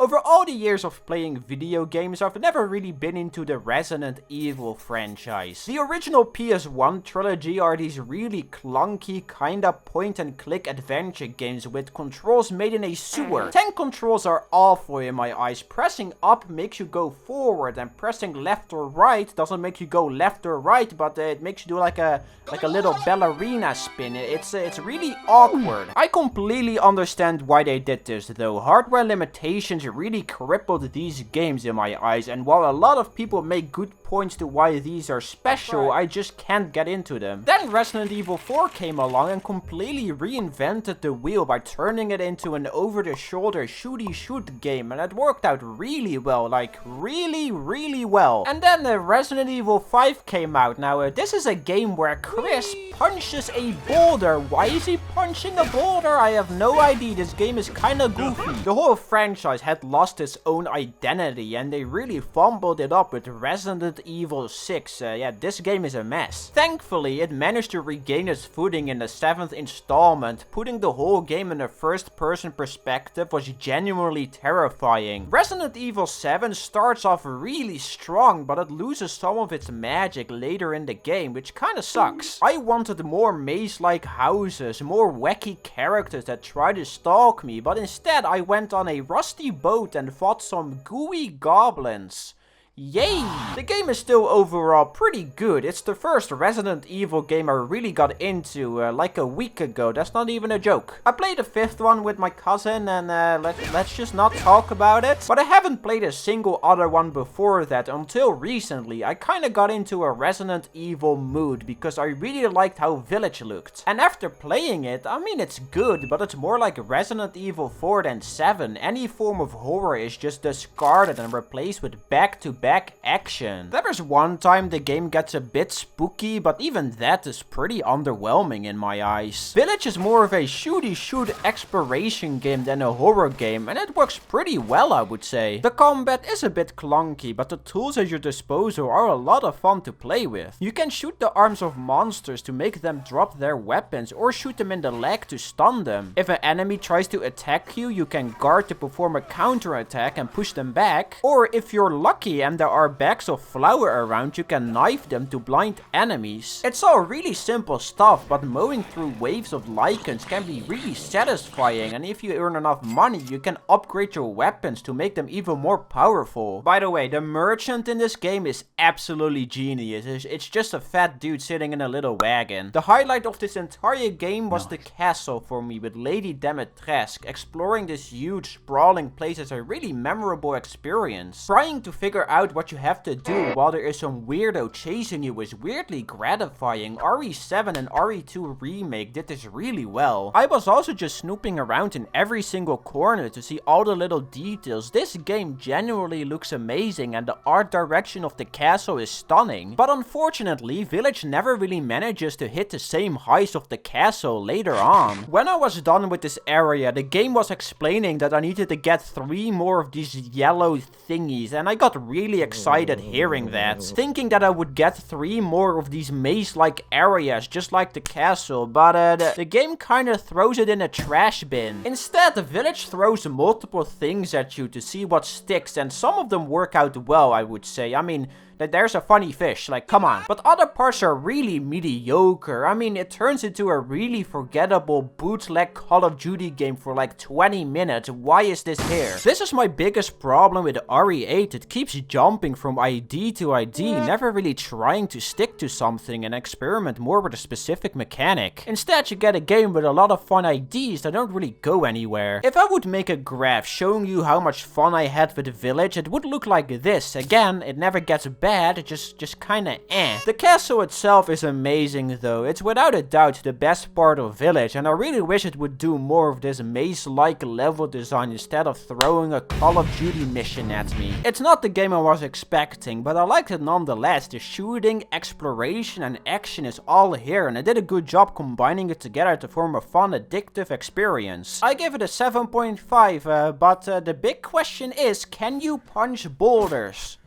Over all the years of playing video games, I've never really been into the Resident Evil franchise. The original PS1 trilogy are these really clunky, kinda point and click adventure games with controls made in a sewer. Tank controls are awful in my eyes. Pressing up makes you go forward and pressing left or right doesn't make you go left or right, but it makes you do like a little ballerina spin. It's really awkward. I completely understand why they did this though. Hardware limitations really crippled these games in my eyes, and while a lot of people make good points to why these are special, I just can't get into them. Then Resident Evil 4 came along and completely reinvented the wheel by turning it into an over-the-shoulder shooty shoot game, and it worked out really well, like really well. And then Resident Evil 5 came out. Now this is a game where Chris punches a boulder. Why is he punching a boulder? I have no idea. This game is kinda goofy. The whole franchise had lost its own identity and they really fumbled it up with Resident Evil 6. Yeah, this game is a mess. Thankfully, it managed to regain its footing in the 7th installment. Putting the whole game in a first-person perspective was genuinely terrifying. Resident Evil 7 starts off really strong, but it loses some of its magic later in the game, which kinda sucks. I wanted more maze-like houses, more wacky characters that try to stalk me, but instead I went on a rusty boat and fought some gooey goblins. Yay! The game is still overall pretty good. It's the first Resident Evil game I really got into like a week ago. That's not even a joke. I played the 5th one with my cousin and let's just not talk about it. But I haven't played a single other one before that until recently. I kinda got into a Resident Evil mood because I really liked how Village looked. And after playing it, I mean it's good, but it's more like Resident Evil 4 than 7. Any form of horror is just discarded and replaced with back-to-back action. There is one time the game gets a bit spooky, but even that is pretty underwhelming in my eyes. Village is more of a shooty shoot exploration game than a horror game, and it works pretty well, I would say. The combat is a bit clunky, but the tools at your disposal are a lot of fun to play with. You can shoot the arms of monsters to make them drop their weapons, or shoot them in the leg to stun them. If an enemy tries to attack you, you can guard to perform a counter attack and push them back, or if you're lucky and there are bags of flour around, you can knife them to blind enemies. It's all really simple stuff, but mowing through waves of lichens can be really satisfying, and if you earn enough money, you can upgrade your weapons to make them even more powerful. By the way, the merchant in this game is absolutely genius. It's just a fat dude sitting in a little wagon. The highlight of this entire game was the castle for me, with Lady Dimitrescu. Exploring this huge, sprawling place is a really memorable experience. Trying to figure out what you have to do while there is some weirdo chasing you is weirdly gratifying. RE7 and RE2 Remake did this really well. I was also just snooping around in every single corner to see all the little details. This game genuinely looks amazing and the art direction of the castle is stunning. But unfortunately, Village never really manages to hit the same heights of the castle later on. When I was done with this area, the game was explaining that I needed to get 3 more of these yellow thingies, and I got really excited hearing that, thinking that I would get 3 more of these maze-like areas just like the castle, but the game kinda throws it in a trash bin. Instead, the Village throws multiple things at you to see what sticks, and some of them work out well, I would say. I mean, that there's a funny fish, like come on. But other parts are really mediocre. I mean, it turns into a really forgettable bootleg Call of Duty game for like 20 minutes. Why is this here? This is my biggest problem with RE8. It keeps jumping from ID to ID, never really trying to stick to something and experiment more with a specific mechanic. Instead, you get a game with a lot of fun IDs that don't really go anywhere. If I would make a graph showing you how much fun I had with Village, it would look like this. Again, it never gets bad, just kinda eh. The castle itself is amazing though. It's without a doubt the best part of Village, and I really wish it would do more of this maze-like level design instead of throwing a Call of Duty mission at me. It's not the game I was expecting, but I liked it nonetheless. The shooting, exploration and action is all here, and I did a good job combining it together to form a fun, addictive experience. I give it a 7.5, but the big question is, can you punch boulders?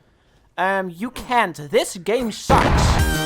You can't. This game sucks.